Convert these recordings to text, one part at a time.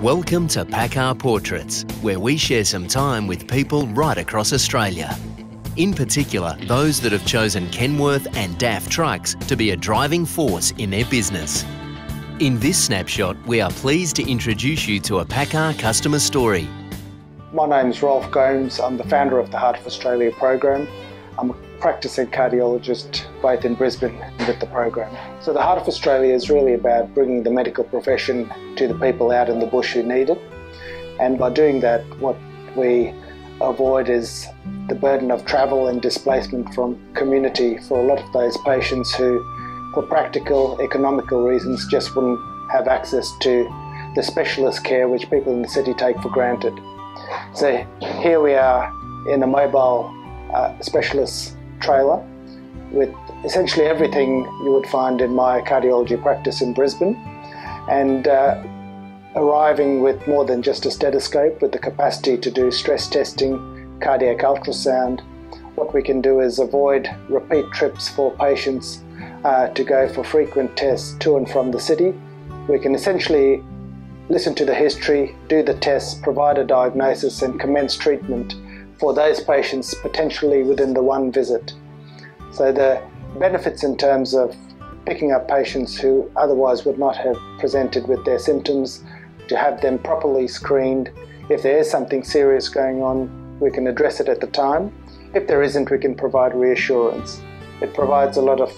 Welcome to PACCAR Portraits, where we share some time with people right across Australia. In particular, those that have chosen Kenworth and DAF trucks to be a driving force in their business. In this snapshot, we are pleased to introduce you to a PACCAR customer story. My name's Rolf Gomes. I'm the founder of the Heart of Australia program. I'm a practicing cardiologist both in Brisbane and with the program. So the Heart of Australia is really about bringing the medical profession to the people out in the bush who need it. And by doing that, what we avoid is the burden of travel and displacement from community for a lot of those patients who, for practical, economical reasons, just wouldn't have access to the specialist care which people in the city take for granted. So here we are in a mobile specialist trailer with essentially everything you would find in my cardiology practice in Brisbane, and arriving with more than just a stethoscope, with the capacity to do stress testing, cardiac ultrasound. What we can do is avoid repeat trips for patients to go for frequent tests to and from the city. We can essentially listen to the history, do the tests, provide a diagnosis and commence treatment for those patients potentially within the one visit. So the benefits in terms of picking up patients who otherwise would not have presented with their symptoms, to have them properly screened. If there is something serious going on, we can address it at the time. If there isn't, we can provide reassurance. It provides a lot of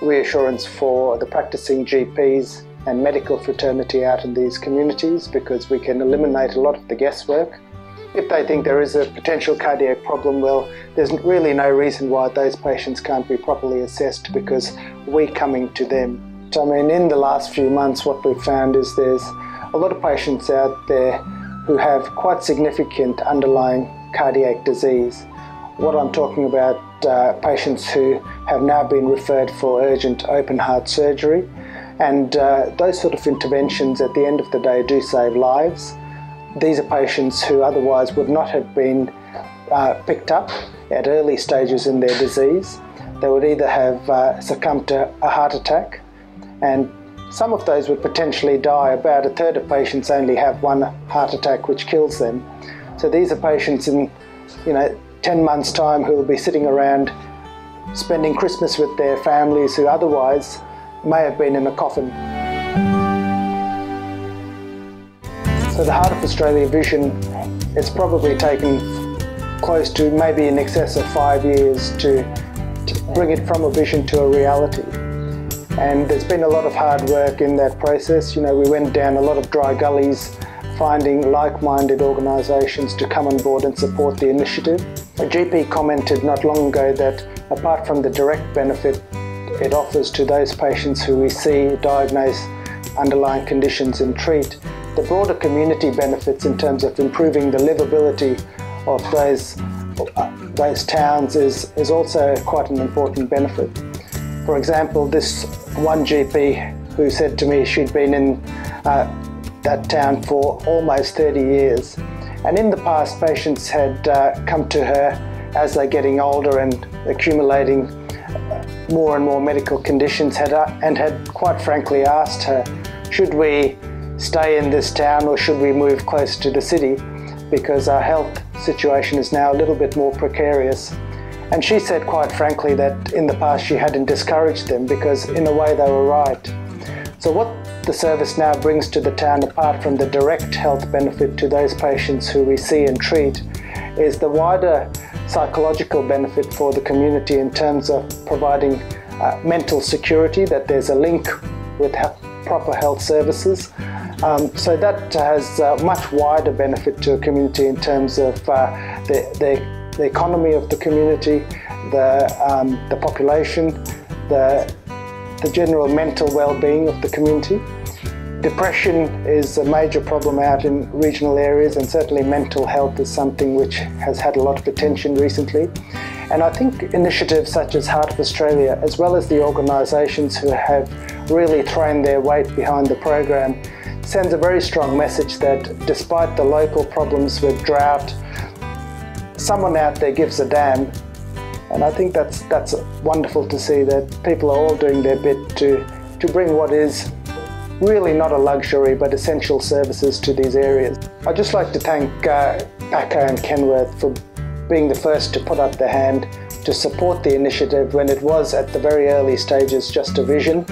reassurance for the practicing GPs and medical fraternity out in these communities, because we can eliminate a lot of the guesswork. If they think there is a potential cardiac problem, well, there's really no reason why those patients can't be properly assessed, because we're coming to them. So, I mean, in the last few months, what we've found is there's a lot of patients out there who have quite significant underlying cardiac disease. What I'm talking about, patients who have now been referred for urgent open heart surgery, and those sort of interventions at the end of the day do save lives. These are patients who otherwise would not have been picked up at early stages in their disease. They would either have succumbed to a heart attack, and some of those would potentially die. About a third of patients only have one heart attack which kills them. So these are patients in 10 months' time who will be sitting around spending Christmas with their families who otherwise may have been in a coffin. So the Heart of Australia vision, it's probably taken close to maybe in excess of 5 years to bring it from a vision to a reality. And there's been a lot of hard work in that process. We went down a lot of dry gullies, finding like-minded organisations to come on board and support the initiative. A GP commented not long ago that apart from the direct benefit it offers to those patients who we see, diagnose underlying conditions and treat, the broader community benefits in terms of improving the livability of those towns is also quite an important benefit. For example, this one GP who said to me she'd been in that town for almost 30 years, and in the past patients had come to her as they're getting older and accumulating more and more medical conditions, and had quite frankly asked her, should we stay in this town or should we move closer to the city, because our health situation is now a little bit more precarious. And she said quite frankly that in the past she hadn't discouraged them, because in a way they were right. So what the service now brings to the town, apart from the direct health benefit to those patients who we see and treat, is the wider psychological benefit for the community in terms of providing mental security, that there's a link with proper health services. So that has a much wider benefit to a community in terms of the economy of the community, the population, the general mental well-being of the community. Depression is a major problem out in regional areas, and certainly mental health is something which has had a lot of attention recently. And I think initiatives such as Heart of Australia, as well as the organisations who have really thrown their weight behind the program, sends a very strong message that despite the local problems with drought, someone out there gives a damn. And I think that's wonderful to see that people are all doing their bit to bring what is really not a luxury but essential services to these areas. I'd just like to thank PACA and Kenworth for being the first to put up their hand to support the initiative when it was at the very early stages just a vision.